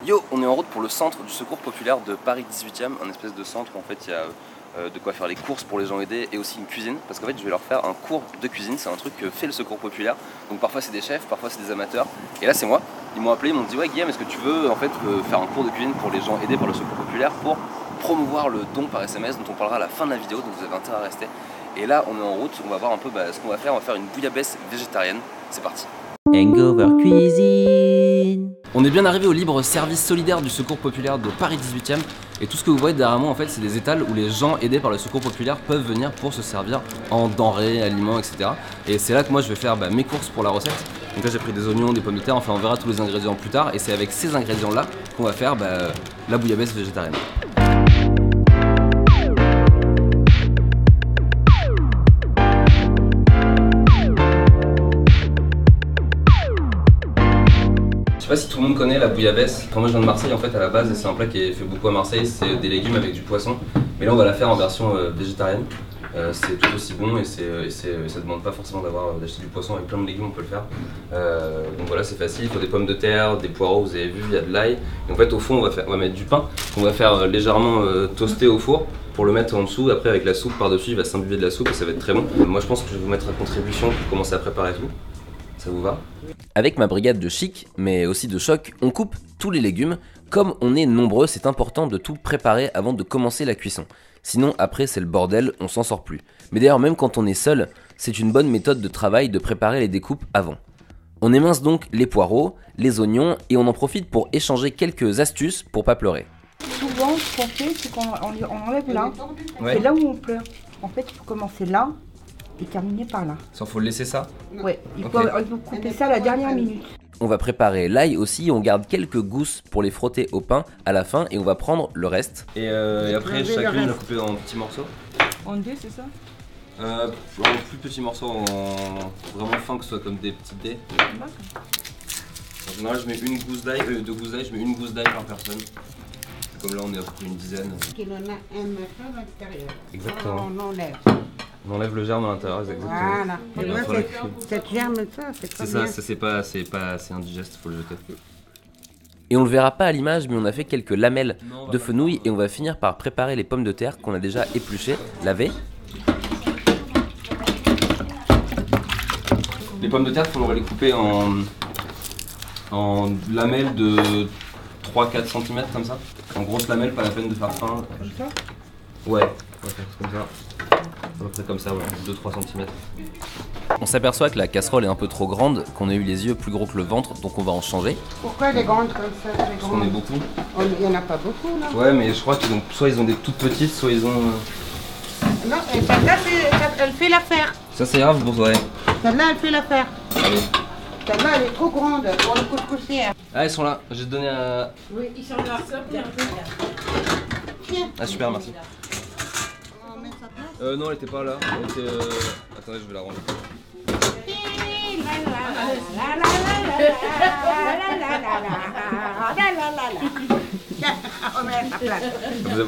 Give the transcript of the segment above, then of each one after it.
Yo, on est en route pour le centre du secours populaire de Paris 18e, un espèce de centre où en fait il y a de quoi faire les courses pour les gens aidés et aussi une cuisine, parce qu'en fait je vais leur faire un cours de cuisine, c'est un truc que fait le secours populaire, donc parfois c'est des chefs, parfois c'est des amateurs, et là c'est moi. Ils m'ont appelé, ils m'ont dit ouais Guillaume, est-ce que tu veux en fait faire un cours de cuisine pour les gens aidés par le secours populaire pour promouvoir le don par SMS dont on parlera à la fin de la vidéo, donc vous avez intérêt à rester. Et là on est en route, on va voir un peu ce qu'on va faire une bouillabaisse végétarienne, c'est parti. Hangover Cuisine. On est bien arrivé au libre service solidaire du secours populaire de Paris 18e et tout ce que vous voyez derrière moi en fait c'est des étals où les gens aidés par le secours populaire peuvent venir pour se servir en denrées, aliments, etc. Et c'est là que moi je vais faire mes courses pour la recette. Donc là j'ai pris des oignons, des pommes de terre, enfin on verra tous les ingrédients plus tard et c'est avec ces ingrédients là qu'on va faire la bouillabaisse végétarienne. Je sais pas si tout le monde connaît la bouillabaisse. Quand moi je viens de Marseille en fait à la base c'est un plat qui est fait beaucoup à Marseille, c'est des légumes avec du poisson. Mais là on va la faire en version végétarienne. C'est tout aussi bon et ça demande pas forcément d'acheter du poisson avec plein de légumes, on peut le faire. Donc voilà c'est facile, il faut des pommes de terre, des poireaux, vous avez vu, il y a de l'ail. Et en fait au fond on va mettre du pain qu'on va faire légèrement toaster au four pour le mettre en dessous. Après avec la soupe par dessus il va s'imbiber de la soupe et ça va être très bon. Moi je pense que je vais vous mettre à contribution pour commencer à préparer tout. Ça vous va? Avec ma brigade de chic, mais aussi de choc, on coupe tous les légumes. Comme on est nombreux, c'est important de tout préparer avant de commencer la cuisson. Sinon, après, c'est le bordel, on s'en sort plus. Mais d'ailleurs, même quand on est seul, c'est une bonne méthode de travail de préparer les découpes avant. On émince donc les poireaux, les oignons, et on en profite pour échanger quelques astuces pour pas pleurer. Souvent, ce qu'on fait, c'est qu'on enlève là. Ouais. C'est là où on pleure. En fait, il faut commencer là et terminer par là. Il faut laisser ça? Ouais, il faut couper ça à la dernière minute. On va préparer l'ail aussi, on garde quelques gousses pour les frotter au pain à la fin et on va prendre le reste. Et après chacune la couper en petits morceaux. En deux, c'est ça? En plus petits morceaux, vraiment fins, que ce soit comme des petits dés. En général je mets une gousse d'ail, deux gousses d'ail, je mets une gousse d'ail par personne. Comme là on est à peu près une dizaine. Qu'il en a un machin à l'intérieur. Exactement. On enlève. On enlève le germe à l'intérieur, exactement. Voilà. Et Et moi, on fait cette germe, ça, c'est c'est pas ça, bien. c'est pas assez indigeste, faut le jeter. Et on le verra pas à l'image, mais on a fait quelques lamelles de fenouil et on va finir par préparer les pommes de terre qu'on a déjà épluchées, lavées. Les pommes de terre, on va les couper en lamelles de 3-4 cm comme ça. En grosses lamelles, pas la peine de faire fin. Comme ça? Ouais, on va faire comme ça. À peu près comme ça, ouais, 2-3 cm. On s'aperçoit que la casserole est un peu trop grande, qu'on a eu les yeux plus gros que le ventre, donc on va en changer. Pourquoi les grandes comme ça? Les Parce qu'on est grandes beaucoup. Il n'y en a pas beaucoup, là. Ouais, mais je crois qu'ils ont soit ils ont des toutes petites, soit ils ont. Non, et celle-là, elle fait l'affaire. Ça c'est grave, bon, ouais. Celle-là, elle fait l'affaire. Allez. Celle-là, elle est trop grande pour le couscoussière. Ah, ils sont là. J'ai donné à. Oui, ils sont là. Tiens. Ah, super, merci. On met ça là. Non, elle était pas là. Elle était. Attendez, je vais la ranger. On met sa place.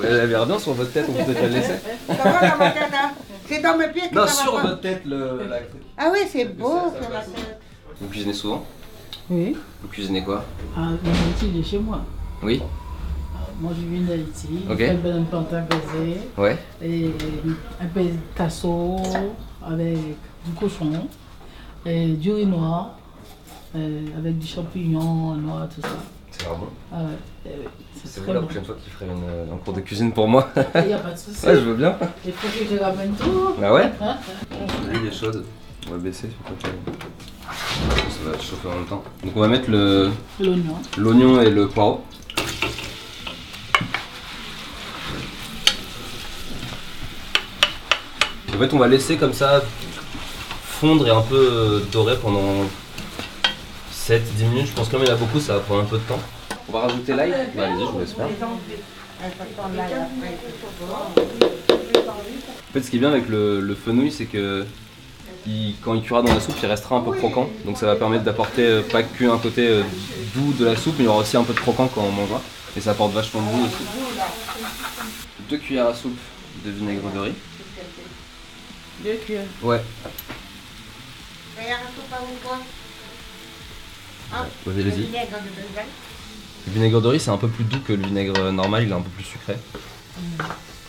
Elle avait l'air bien sur votre tête, on peut peut-être la laisser. Ça va dans ma tête, hein? C'est dans mes pieds que Non, ça va sur pas. votre tête, la truc. Ah oui, c'est beau, sur la tête. Vous cuisinez souvent? Oui, Vous cuisinez quoi? Haïti, il est chez moi. Oui. Moi, je viens d'Haïti. Ok. Je fais un pantin gazé Ouais. et un peu de tasso avec du cochon et du riz noir avec du champignon noir, tout ça. C'est vraiment bon. Ah ouais, C'est c'est vous très la bon. prochaine fois qu'il ferait un cours de cuisine pour moi? Il n'y a pas de souci. Ouais, je veux bien. Il faut que je ramène tout. Ah ouais? Hein? L'huile est chaude. On va baisser, ça va chauffer en même temps. Donc on va mettre l'oignon et le poireau. En fait on va laisser comme ça fondre et un peu dorer pendant 7-10 minutes. Je pense que comme il y en a beaucoup ça va prendre un peu de temps. On va rajouter l'ail. Bah allez-y, je vous laisse faire. En fait ce qui est bien avec le fenouil c'est que quand il cuira dans la soupe, il restera un peu croquant. Donc ça va permettre d'apporter pas que un côté doux de la soupe, mais il y aura aussi un peu de croquant quand on mangera. Et ça apporte vachement de goût aussi. 2 cuillères à soupe de vinaigre de riz. 2 cuillères. Ouais. Cuillère à soupe à vous, quoi? Ah, Vas-y, vas-y. vinaigre de beurre. Le vinaigre de riz c'est un peu plus doux que le vinaigre normal, il est un peu plus sucré.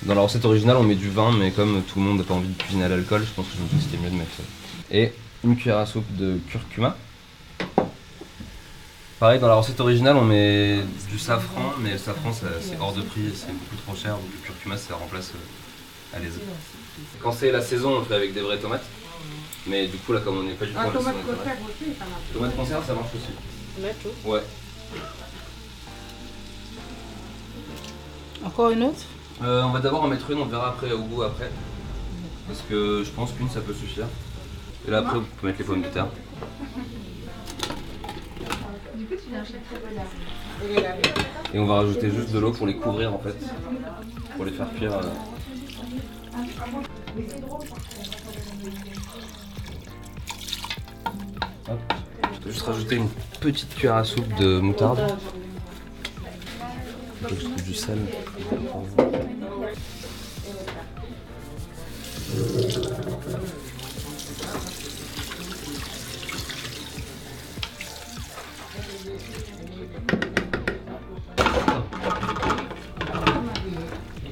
Dans la recette originale on met du vin, mais comme tout le monde n'a pas envie de cuisiner à l'alcool, je pense que je me suis dit que c'était mieux de mettre. Et une cuillère à soupe de curcuma. Pareil, dans la recette originale on met du safran, mais le safran c'est hors de prix, c'est beaucoup trop cher, donc le curcuma ça remplace à l'aise. Quand c'est la saison on fait avec des vraies tomates, mais du coup là comme on n'est pas du tout en saison Tomate de conserve aussi, ça marche. tomate conserve ça marche aussi. Mettre tout. Ouais. Encore une autre? On va d'abord en mettre une, on verra après au goût après. Parce que je pense qu'une ça peut suffire. Et là après vous pouvez mettre les pommes de terre. Et on va rajouter juste de l'eau pour les couvrir en fait. Pour les faire cuire. Hop. Je vais juste rajouter une petite cuillère à soupe de moutarde. Juste du sel.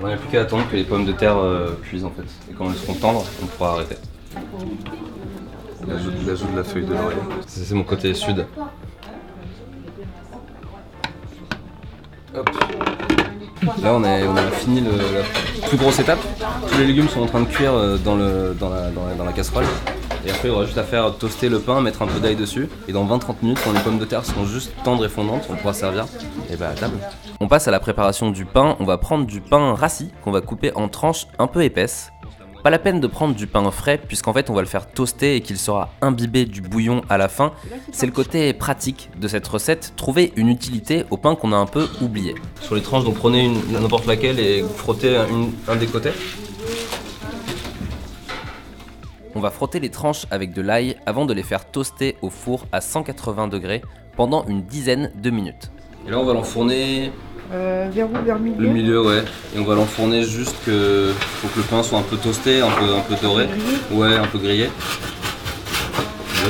On n'a plus qu'à attendre que les pommes de terre cuisent en fait. Et quand elles seront tendres, on pourra arrêter. L'ajout de la feuille de laurier. C'est mon côté sud. Hop. Là on a fini la plus grosse étape. Tous les légumes sont en train de cuire dans la casserole. Et après il y aura juste à faire toaster le pain, mettre un peu d'ail dessus. Et dans 20-30 minutes, quand les pommes de terre seront juste tendres et fondantes, on pourra servir. Et bah à table. On passe à la préparation du pain. On va prendre du pain rassis qu'on va couper en tranches un peu épaisses. Pas la peine de prendre du pain frais puisqu'en fait on va le faire toaster et qu'il sera imbibé du bouillon à la fin. C'est le côté pratique de cette recette, trouver une utilité au pain qu'on a un peu oublié. Sur les tranches, donc prenez n'importe laquelle et frottez un des côtés. On va frotter les tranches avec de l'ail avant de les faire toaster au four à 180 degrés pendant une dizaine de minutes. Et là on va l'enfourner. Vers où? Vers le milieu? Le milieu, ouais. Et on va l'enfourner juste que faut que le pain soit un peu toasté, un peu doré. Ouais, un peu grillé. Ouais,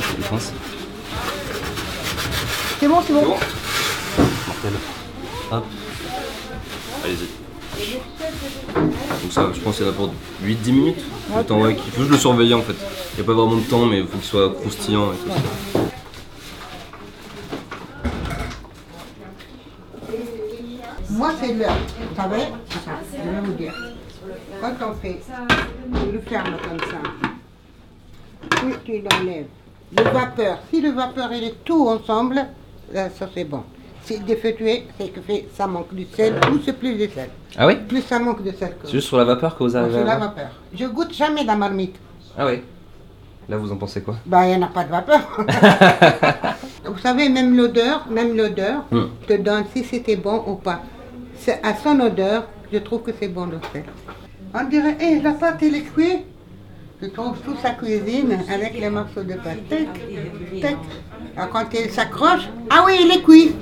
c'est le pince. C'est bon, c'est bon. C'est bon. Mortel. Hop. Allez-y. Donc ça, je pense qu'il y en a pour 8-10 minutes. Le temps, ouais, il faut juste le surveiller en fait. Il n'y a pas vraiment de temps, mais il faut qu'il soit croustillant et tout ça. Moi, c'est l'heure. Vous savez, c'est ça, je vais vous dire. Quand on fait, on le ferme comme ça. Puis tu l'enlèves. Le vapeur, si le vapeur il est tout ensemble, là, ça c'est bon. Si défeutué, c'est que ça manque du sel, ou c'est plus de sel. Ah oui? Plus ça manque de sel que. C'est juste sur la vapeur que vous arrivez Sur à la vapeur. Je goûte jamais la marmite. Ah oui. Là, vous en pensez quoi? Bah, il n'y en a pas de vapeur. Vous savez, même l'odeur te donne si c'était bon ou pas. C'est à son odeur, je trouve que c'est bon le sel. On dirait, la pâte elle est cuite. Je trouve toute sa cuisine avec les morceaux de pâte. Tac, tac. Alors, quand elle s'accroche, ah oui, il est cuit.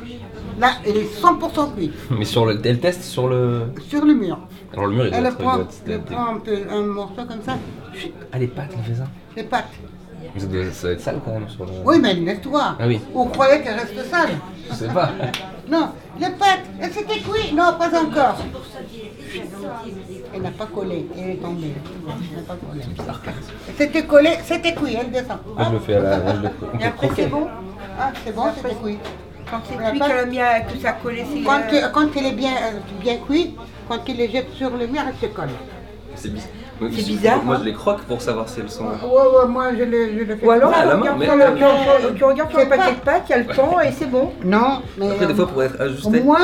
Là, il est 100% cuit. Mais elle teste sur le... Sur le mur. Alors le mur, il doit Elle être... prend, il doit être- un peu un morceau comme ça. Ah, les pâtes, elle fait ça? Les pâtes. Ça doit être sale quand même sur le... Oui, mais elle nettoie. Ah oui. On croyait qu'elle reste sale. Je sais pas. Non, les pâtes, c'était cuit. Non, pas encore. Elle n'a pas collé, elle est tombée. Elle n'a pas collé. C'était collé, c'était cuit, elle descend. Moi, je le fais à la... Moi, je le... On Et peut après, croquer. c'est bon. Ah, c'est bon, c'était cuit. Quand c'est cuit, qu'elle a mis que ça collait, c'est... Quand il est bien cuit, quand il les jette sur le mur, elle se colle. C'est bizarre. C'est bizarre, Moi, hein. je les croque pour savoir si elles sont... Ouais, moi je le fais. Ou alors, Ah, tu la regardes main, sur mais- tu regardes sur le paquet de pâtes, il y a le temps et c'est bon. Non, mais Après, des fois, pour être ajusté... moi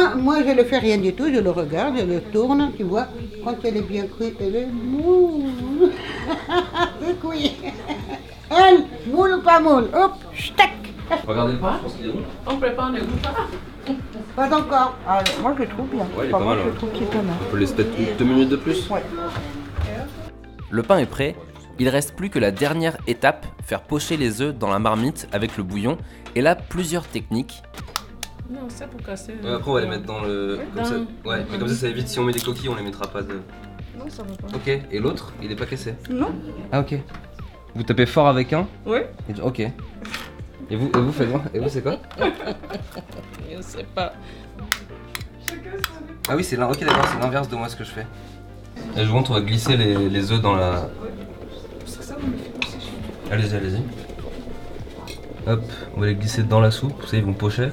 je ne fais rien du tout, je le regarde, je le tourne, tu vois. Quand elle est bien cuite, elle est moule. C'est cuit. Elle, moule ou pas moule, hop, tac. Regardez le pain, je pense qu'il est bon. On prépare le goût. Pas encore. Ah, moi, je le trouve bien. Ouais, il est Enfin, pas moi, mal, je ouais. le trouve qu'il est pas mal. On peut laisser peut-être 2 minutes de plus. Ouais. Le pain est prêt, il reste plus que la dernière étape, faire pocher les œufs dans la marmite avec le bouillon. Et là, plusieurs techniques. Non, c'est pour casser. Après, on va les mettre dans le... Comme ça, ouais, mais comme ça évite, si on met des coquilles, on les mettra pas de... Non, ça va pas. Ok, et l'autre, il est pas cassé? Non. Ah, ok. Vous tapez fort avec un? Oui. Ok. Et vous faites quoi? Et vous, c'est quoi? Je sais pas. Ah oui, c'est ok, d'accord, c'est l'inverse de moi ce que je fais. Et je vous montre, on va glisser les œufs dans la... Allez-y, allez-y. Hop, on va les glisser dans la soupe, ça ils vont pocher.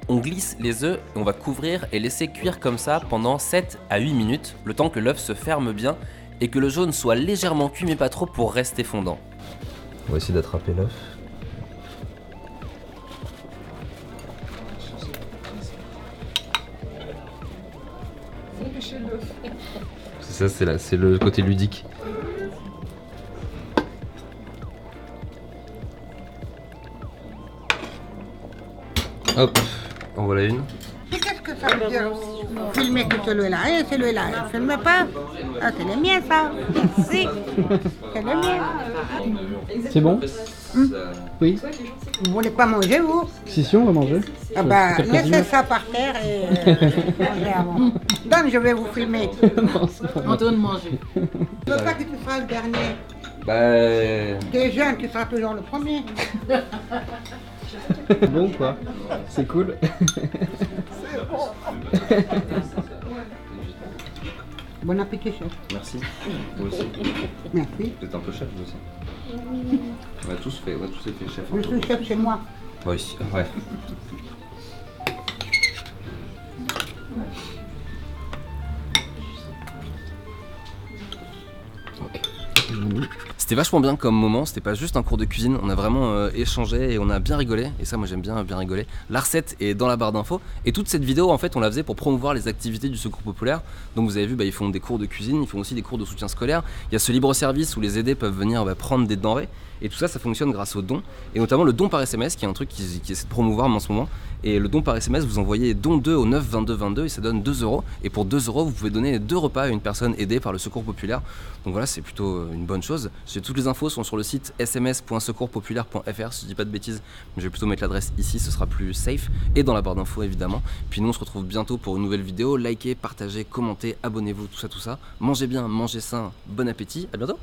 On glisse les œufs et on va couvrir et laisser cuire comme ça pendant 7 à 8 minutes, le temps que l'œuf se ferme bien et que le jaune soit légèrement cuit mais pas trop pour rester fondant. On va essayer d'attraper l'œuf. C'est ça, c'est le côté ludique. Hop, en voilà une. Et qu'est-ce que ça veut dire? Filmer que celui-là et celui-là. Ne filme pas. Ah, c'est le mien, ça. Si. C'est le mien. C'est bon? Oui. Vous voulez pas manger, vous? Si, on va manger. Ah bah, Ça fait laissez plaisir. ça par terre et mangez avant. Donc, je vais vous filmer. Non, c'est pas En train de manger. Je veux pas que tu seras le dernier. Bah... T'es jeune, tu seras toujours le premier. bon quoi. C'est cool. Bon appétit, chef. Merci. Vous aussi. Merci. Vous êtes un peu chef, vous aussi. On a tous été chef. Je suis chef chez moi. Oui, ouais. C'était vachement bien comme moment, c'était pas juste un cours de cuisine, on a vraiment échangé et on a bien rigolé, et ça moi j'aime bien rigoler. La recette est dans la barre d'infos, et toute cette vidéo en fait on la faisait pour promouvoir les activités du Secours Populaire. Donc vous avez vu, ils font des cours de cuisine, ils font aussi des cours de soutien scolaire, il y a ce libre service où les aidés peuvent venir prendre des denrées, et tout ça fonctionne grâce aux dons, et notamment le don par SMS qui est un truc qui essaie de promouvoir en ce moment. Et le don par SMS, vous envoyez don 2 au 9 22 22 et ça donne 2 €. Et pour 2 € vous pouvez donner 2 repas à une personne aidée par le Secours Populaire. Donc voilà, c'est plutôt une bonne chose. Toutes les infos sont sur le site sms.secourspopulaire.fr si je dis pas de bêtises. Mais je vais plutôt mettre l'adresse ici, ce sera plus safe. Et dans la barre d'infos évidemment. Puis nous on se retrouve bientôt pour une nouvelle vidéo. Likez, partagez, commentez, abonnez-vous, tout ça. Mangez bien, mangez sain, bon appétit, à bientôt.